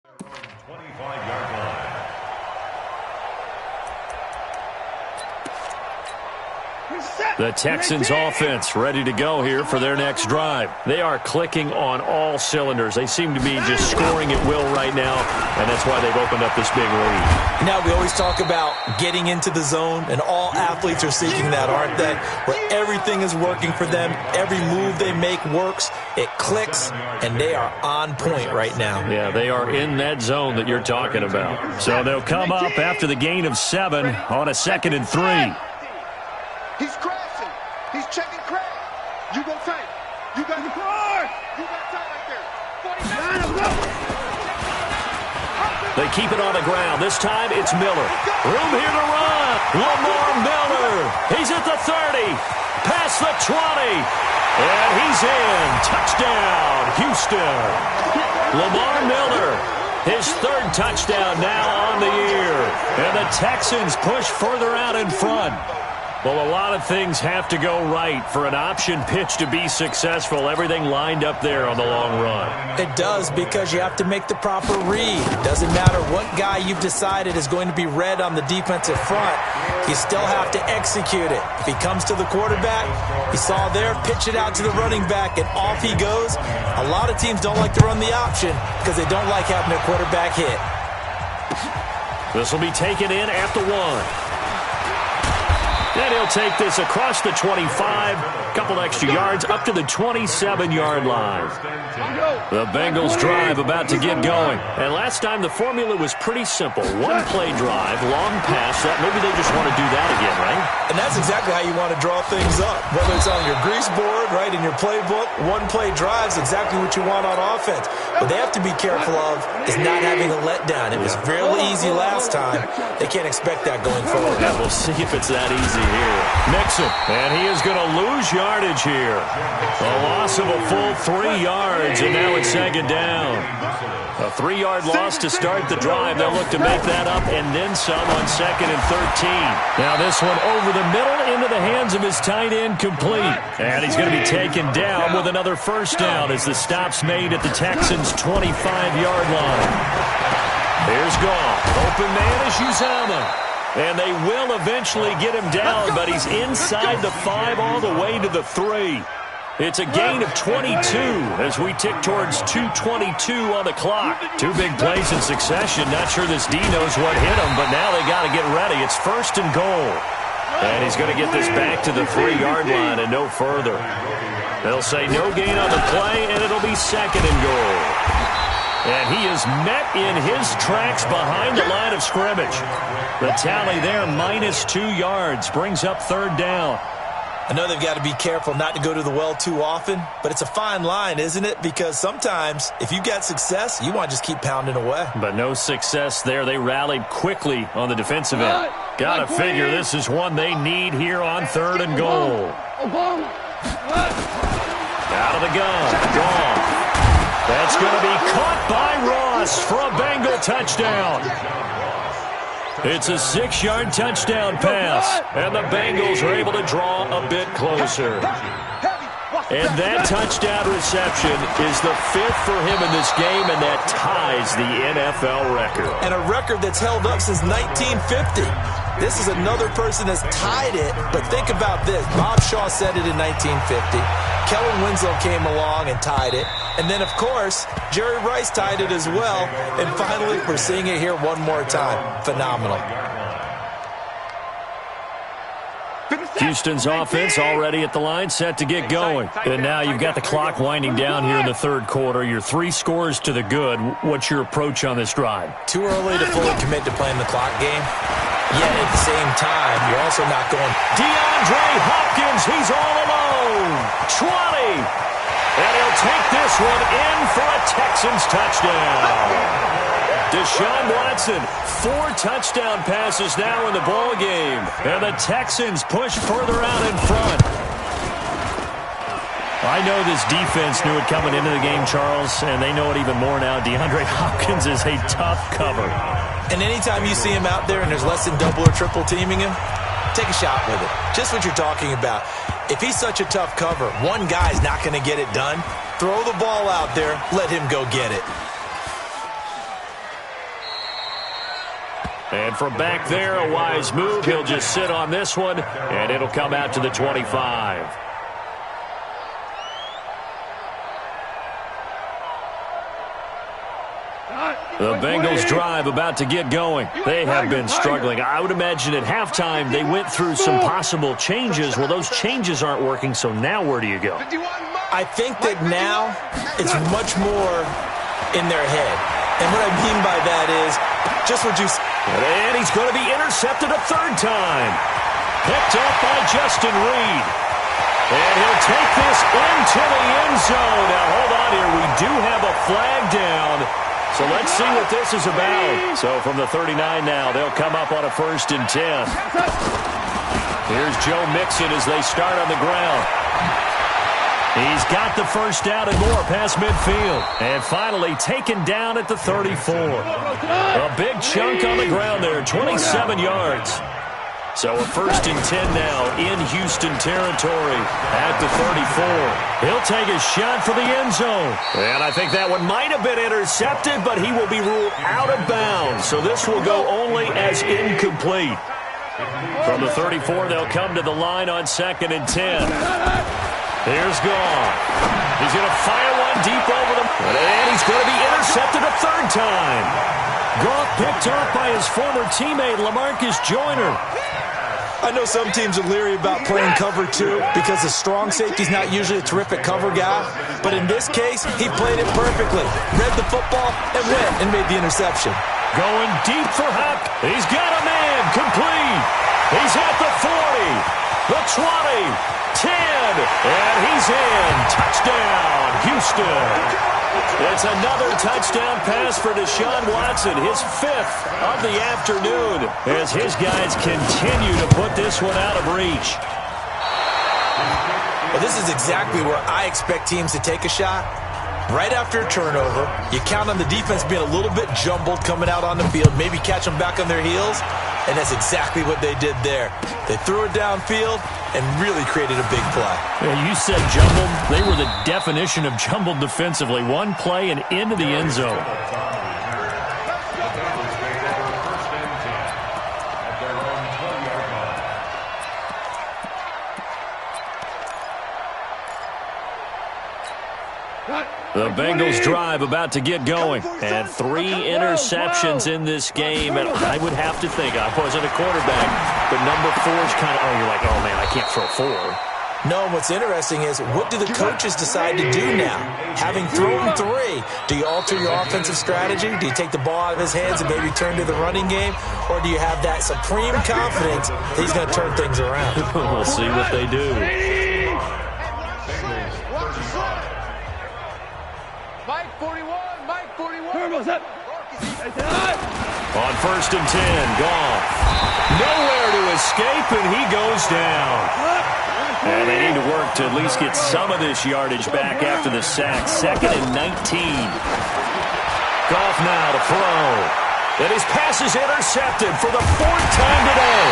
Their own 25-yard line. The Texans offense ready to go here for their next drive. They are clicking on all cylinders. They seem to be just scoring at will right now, and that's why they've opened up this big lead. Now, we always talk about getting into the zone, and all athletes are seeking that, aren't they? Where everything is working for them. Every move they make works. It clicks, and they are on point right now. Yeah, they are in that zone that you're talking about. So they'll come up after the gain of 7 on a 2nd and 3. He's crashing. He's checking crash. You go tight. You got the car. You got tight right there. 49. They keep it on the ground. This time it's Miller. Room here to run. Lamar Miller. He's at the 30. Past the 20. And he's in. Touchdown, Houston. Lamar Miller. His 3rd touchdown now on the year. And the Texans push further out in front. Well, a lot of things have to go right for an option pitch to be successful. Everything lined up there on the long run. It does, because you have to make the proper read. Doesn't matter what guy you've decided is going to be read on the defensive front. You still have to execute it. If he comes to the quarterback, you saw there, pitch it out to the running back, and off he goes. A lot of teams don't like to run the option because they don't like having their quarterback hit. This will be taken in at the 1. And he'll take this across the 25, a couple extra yards, up to the 27-yard line. The Bengals drive about to get going. And last time the formula was pretty simple. One-play drive, long pass. Maybe they just want to do that again, right? And that's exactly how you want to draw things up. Whether it's on your grease board, right, in your playbook, one-play drive is exactly what you want on offense. What they have to be careful of is not having a letdown. It was fairly easy last time. They can't expect that going forward. Yeah, we'll see if it's that easy here. Mixon, and he is going to lose yardage here. A loss of a full 3 yards, and now it's 2nd down. A 3-yard loss to start the drive. They'll look to make that up and then some on 2nd and 13. Now this one over the middle into the hands of his tight end, complete. And he's going to be taken down with another 1st down as the stop's made at the Texans' 25-yard line. Here's Goff. Open man is Uzomah. And they will eventually get him down, but he's inside the 5 all the way to the 3. It's a gain of 22 as we tick towards 2:22 on the clock. 2 big plays in succession. Not sure this D knows what hit him, but now they got to get ready. It's 1st and goal. And he's going to get this back to the 3-yard line and no further. They'll say no gain on the play, and it'll be 2nd and goal. And he is met in his tracks behind the line of scrimmage. The tally there, -2 yards, brings up 3rd down. I know they've got to be careful not to go to the well too often, but it's a fine line, isn't it? Because sometimes, if you got success, you want to just keep pounding away. But no success there. They rallied quickly on the defensive end. Got to figure this is one they need here on 3rd and goal. Out of the gun. Gone. That's going to be caught by Ross for a Bengal touchdown. It's a 6-yard touchdown pass, and the Bengals are able to draw a bit closer. And that touchdown reception is the 5th for him in this game, and that ties the NFL record. And a record that's held up since 1950. This is another person that's tied it, but think about this. Bob Shaw said it in 1950. Kellen Winslow came along and tied it. And then, of course, Jerry Rice tied it as well. And finally, we're seeing it here one more time. Phenomenal. Houston's offense already at the line, set to get going. And now you've got the clock winding down here in the 3rd quarter. You're 3 scores to the good. What's your approach on this drive? Too early to fully commit to playing the clock game. Yet at the same time, you're also not going. DeAndre Hopkins, he's all alone. 20. And he'll take this one in for a Texans touchdown. Deshaun Watson, 4 touchdown passes now in the ball game. And the Texans push further out in front. I know this defense knew it coming into the game, Charles, and they know it even more now. DeAndre Hopkins is a tough cover. And anytime you see him out there and there's less than double or triple teaming him, take a shot with it. Just what you're talking about. If he's such a tough cover, one guy's not going to get it done. Throw the ball out there. Let him go get it. And from back there, a wise move. He'll just sit on this one, and it'll come out to the 25. The Bengals drive about to get going. They have been struggling. I would imagine at halftime they went through some possible changes. Well, those changes aren't working, so now where do you go? I think that now it's much more in their head. And what I mean by that is just what you said. And he's going to be intercepted a third time. Picked up by Justin Reed. And he'll take this into the end zone. Now, hold on here. We do have a flag down. So let's see what this is about. So from the 39 now, they'll come up on a 1st and 10. Here's Joe Mixon as they start on the ground. He's got the first down and more past midfield. And finally taken down at the 34. A big chunk on the ground there, 27 yards. So a 1st and 10 now in Houston territory at the 34. He'll take a shot for the end zone. And I think that one might have been intercepted, but he will be ruled out of bounds. So this will go only as incomplete. From the 34, they'll come to the line on 2nd and 10. Here's Goff. He's going to fire one deep over them. And he's going to be intercepted a third time. Goff picked off by his former teammate, LaMarcus Joyner. I know some teams are leery about playing cover 2 because the strong safety's not usually a terrific cover guy. But in this case, he played it perfectly. Read the football and went and made the interception. Going deep for Huck. He's got a man. Complete. He's at the 40. The 20. 10. And he's in. Touchdown, Houston. It's another touchdown pass for Deshaun Watson, his 5th of the afternoon, as his guys continue to put this one out of reach. Well, this is exactly where I expect teams to take a shot. Right after a turnover, you count on the defense being a little bit jumbled coming out on the field, maybe catch them back on their heels, and that's exactly what they did there. They threw it downfield and really created a big play. Yeah, you said jumbled. They were the definition of jumbled defensively. One play and into the end zone. The Bengals drive about to get going. And 3 interceptions in this game. And I would have to think, I wasn't a quarterback, but number 4 is kind of, you're like, oh, man, I can't throw 4. No, what's interesting is what do the coaches decide to do now? Having thrown 3, do you alter your offensive strategy? Do you take the ball out of his hands and maybe turn to the running game? Or do you have that supreme confidence that he's going to turn things around? We'll see what they do. Mike 41, Mike 41. On 1st and 10, Goff. Nowhere to escape, and he goes down. And they need to work to at least get some of this yardage back after the sack. 2nd and 19. Goff now to throw. And his pass is intercepted for the 4th time today.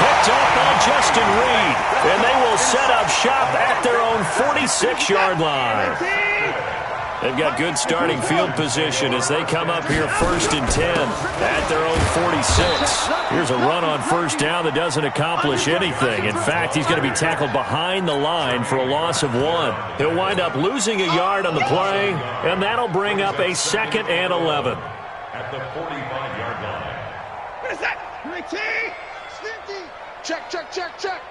Picked up by Justin Reed. And they will set up shop at their own 46-yard line. They've got good starting field position as they come up here 1st and 10 at their own 46. Here's a run on 1st down that doesn't accomplish anything. In fact, he's going to be tackled behind the line for a loss of 1. He'll wind up losing a yard on the play, and that'll bring up a 2nd and 11. At the 45-yard line. What is that? Stinky. Check, check, check, check.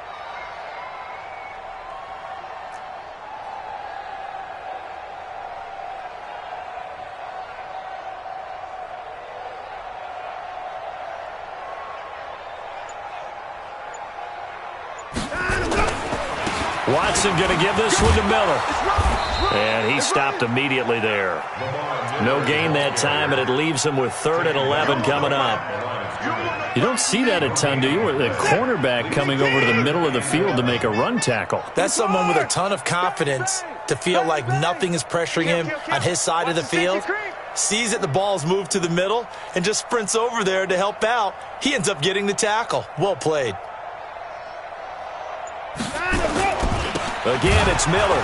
Watson going to give this one to Miller. And he stopped immediately there. No gain that time, and it leaves him with 3rd and 11 coming up. You don't see that a ton, do you? With a cornerback coming over to the middle of the field to make a run tackle. That's someone with a ton of confidence to feel like nothing is pressuring him on his side of the field. Sees that the ball's moved to the middle and just sprints over there to help out. He ends up getting the tackle. Well played. Again, it's Miller.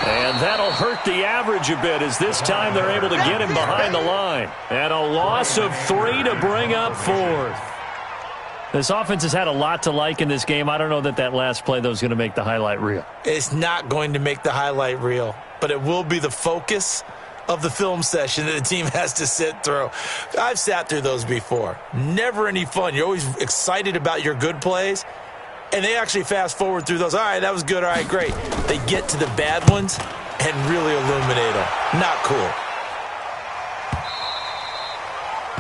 And that'll hurt the average a bit as this time they're able to get him behind the line. And a loss of 3 to bring up 4th. This offense has had a lot to like in this game. I don't know that that last play, though, is going to make the highlight reel. It's not going to make the highlight reel, but it will be the focus of the film session that the team has to sit through. I've sat through those before. Never any fun. You're always excited about your good plays, and they actually fast forward through those. All right, that was good. All right, great. They get to the bad ones and really illuminate them. Not cool.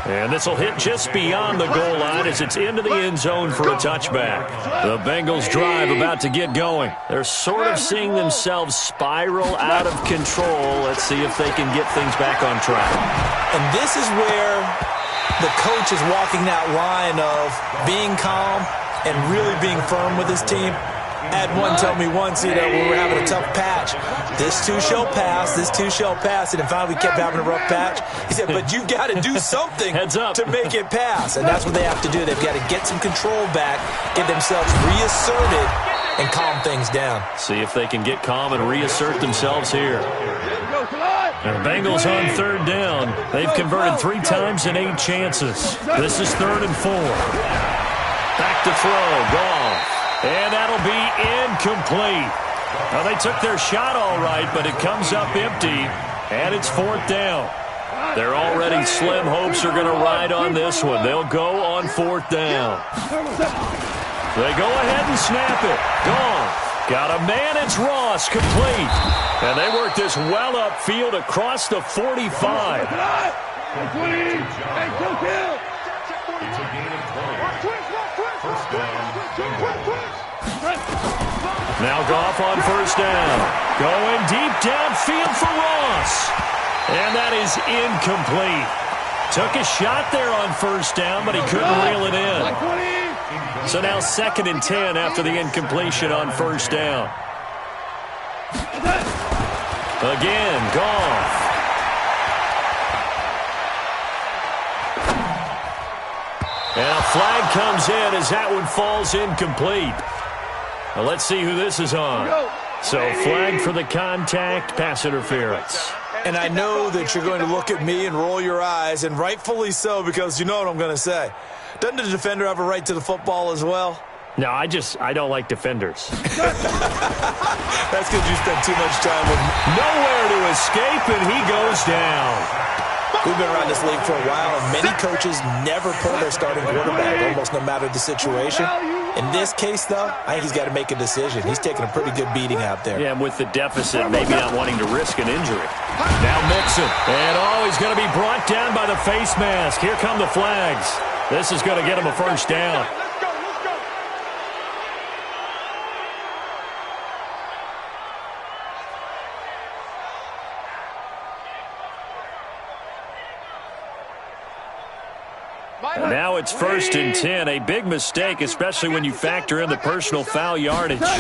And this will hit just beyond the goal line as it's into the end zone for a touchback. The Bengals drive about to get going. They're sort of seeing themselves spiral out of control. Let's see if they can get things back on track. And this is where the coach is walking that line of being calm and really being firm with his team. I had one tell me once, when we were having a tough patch, this too shall pass, this too shall pass. And finally we kept having a rough patch. He said, but you got to do something to make it pass. And that's what they have to do. They've got to get some control back, get themselves reasserted, and calm things down. See if they can get calm and reassert themselves here. And the Bengals on 3rd down. They've converted 3 times in 8 chances. This is 3rd and 4. Back to throw, Goff. And that'll be incomplete. Now, they took their shot all right, but it comes up empty, and it's 4th down. Their already slim hopes are going to ride on this one. They'll go on 4th down. They go ahead and snap it. Gone. Got a man. It's Ross, complete. And they work this well upfield across the 45. It's a gain of 20. First down. Now Goff on 1st down. Going deep downfield for Ross. And that is incomplete. Took a shot there on 1st down, but he couldn't reel it in. So now 2nd and 10 after the incompletion on 1st down. Again, Goff. And a flag comes in as that one falls incomplete. Well, let's see who this is on. So, flag for the contact, pass interference. And I know that you're going to look at me and roll your eyes, and rightfully so, because you know what I'm going to say. Doesn't the defender have a right to the football as well? No, I don't like defenders. That's because you spend too much time with me. Nowhere to escape, and he goes down. We've been around this league for a while, and many coaches never pull their starting quarterback, almost no matter the situation. In this case, though, I think he's got to make a decision. He's taking a pretty good beating out there. Yeah, and with the deficit, maybe not wanting to risk an injury. Now Mixon. And, he's going to be brought down by the face mask. Here come the flags. This is going to get him a 1st down. And now it's 1st and 10. A big mistake, especially when you factor in the personal foul yardage. Gone.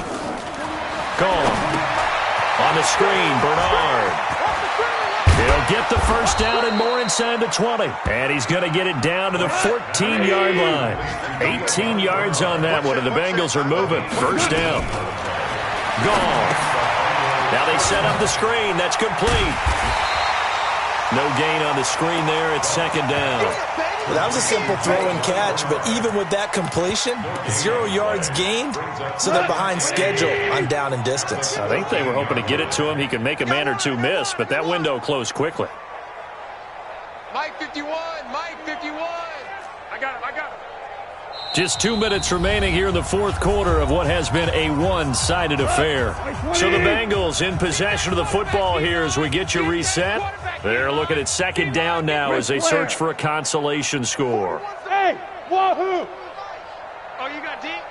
On the screen, Bernard. He'll get the 1st down and more inside the 20. And he's going to get it down to the 14-yard line. 18 yards on that one, and the Bengals are moving. 1st down. Gone. Now they set up the screen. That's complete. No gain on the screen there. It's 2nd down. Well, that was a simple throw and catch, but even with that completion, 0 yards gained, so they're behind schedule on down and distance. I think they were hoping to get it to him. He could make a man or two miss, but that window closed quickly. Mike 51, Mike 51. I got him. Just 2 minutes remaining here in the 4th quarter of what has been a one-sided affair. So the Bengals in possession of the football here as we get you reset. They're looking at 2nd down now as they search for a consolation score. Hey, wahoo! Oh, you got deep?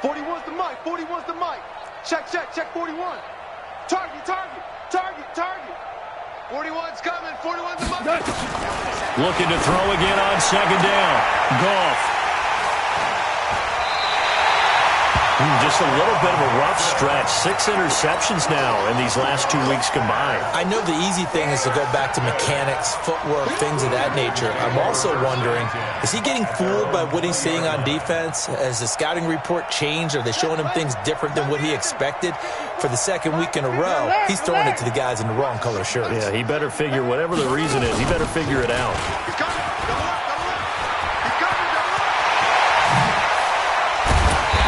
41's the mic, 41's the mic. Check 41. Target. 41's coming, 41's the mic. Looking to throw again on 2nd down. Goff. Just a little bit of a rough stretch. 6 interceptions now in these last 2 weeks combined. I know the easy thing is to go back to mechanics, footwork, things of that nature. I'm also wondering, is he getting fooled by what he's seeing on defense? Has the scouting report changed? Are they showing him things different than what he expected? For the second week in a row, he's throwing it to the guys in the wrong color shirts. Yeah, he better figure, whatever the reason is, he better figure it out.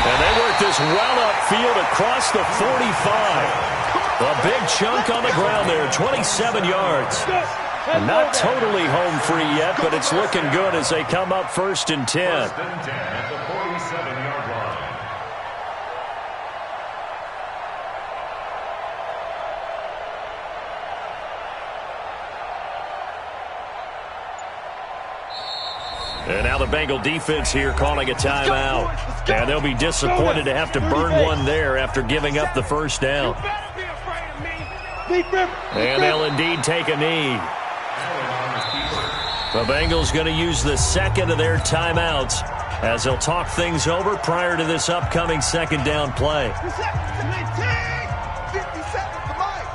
And they work this well upfield across the 45. A big chunk on the ground there, 27 yards. Not totally home free yet, but it's looking good as they come up 1st and 10. 1st and 10 at the 47-yard line. And now the Bengal defense here calling a timeout. And they'll be disappointed to have to burn one there after giving up the first down. And they'll indeed take a knee. The Bengals going to use the second of their timeouts as they'll talk things over prior to this upcoming second down play. 50 seconds to Mike.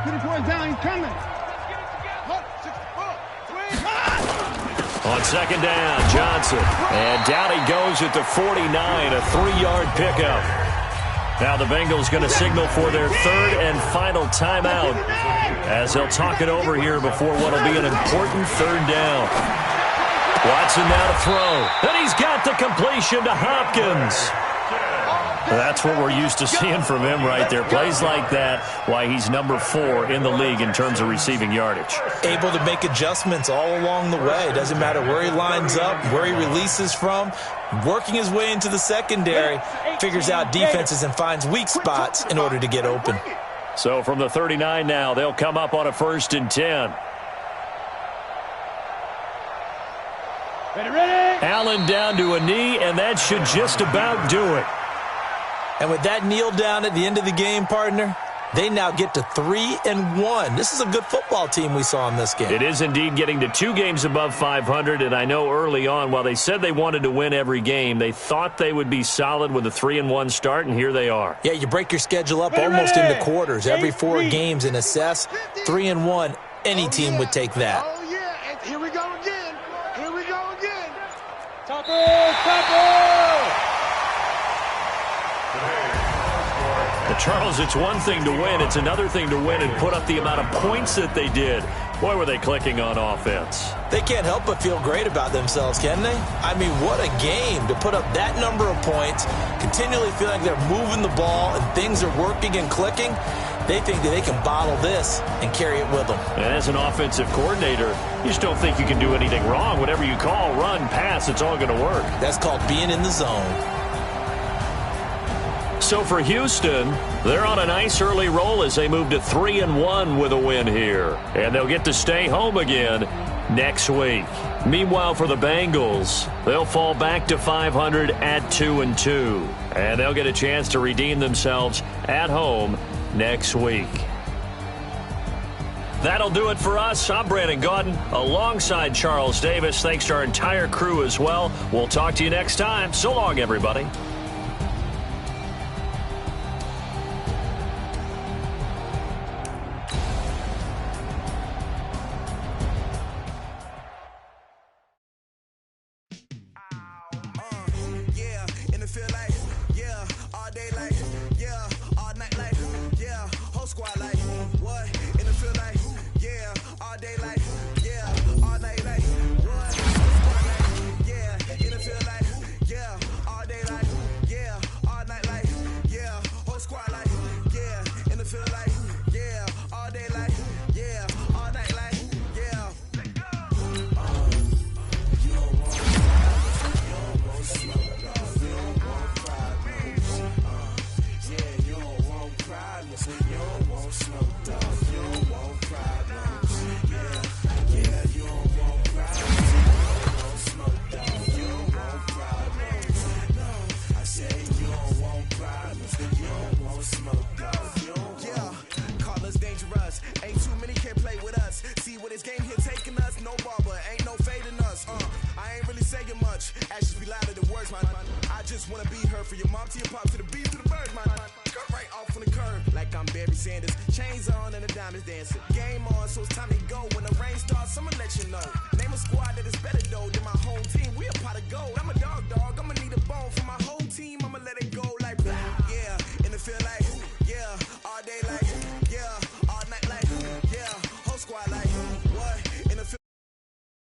Get it going down, he's coming. On second down, Johnson. And down he goes at the 49, a 3-yard pickup. Now the Bengals going to signal for their third and final timeout as they'll talk it over here before what will be an important third down. Watson now to throw. And he's got the completion to Hopkins. That's what we're used to seeing from him right there. Plays like that, why he's number 4 in the league in terms of receiving yardage. Able to make adjustments all along the way. Doesn't matter where he lines up, where he releases from. Working his way into the secondary, figures out defenses and finds weak spots in order to get open. So from the 39 now, they'll come up on a 1st and 10. Ready? Allen down to a knee, and that should just about do it. And with that kneel down at the end of the game, partner, they now get to 3-1. This is a good football team we saw in this game. It is indeed getting to 2 games above 500, and I know early on, while they said they wanted to win every game, they thought they would be solid with a 3-1 start, and here they are. Yeah, you break your schedule up almost into quarters, every 4 games, and assess 3-1. Any team would take that. Oh, yeah, and here we go again. Here we go again. Topper! Charles, it's one thing to win. It's another thing to win and put up the amount of points that they did. Boy, were they clicking on offense. They can't help but feel great about themselves, can they? I mean, what a game to put up that number of points, continually feeling like they're moving the ball and things are working and clicking. They think that they can bottle this and carry it with them. And as an offensive coordinator, you just don't think you can do anything wrong. Whatever you call, run, pass, it's all going to work. That's called being in the zone. So for Houston, they're on a nice early roll as they move to 3-1 with a win here. And they'll get to stay home again next week. Meanwhile, for the Bengals, they'll fall back to 500 at 2-2. And they'll get a chance to redeem themselves at home next week. That'll do it for us. I'm Brandon Gaudin alongside Charles Davis. Thanks to our entire crew as well. We'll talk to you next time. So long, everybody. See what this game here taking us, no barber, ain't no fading us. I ain't really saying much. much. Actions be louder than words, man. I just wanna be her, from your mom to your pop to the beat to the bird, man. Cut right off on the curb, like I'm Barry Sanders. Chains on and the diamonds dancing. Game on, so it's time to go. When the rain starts, I'ma let you know. Name a squad that is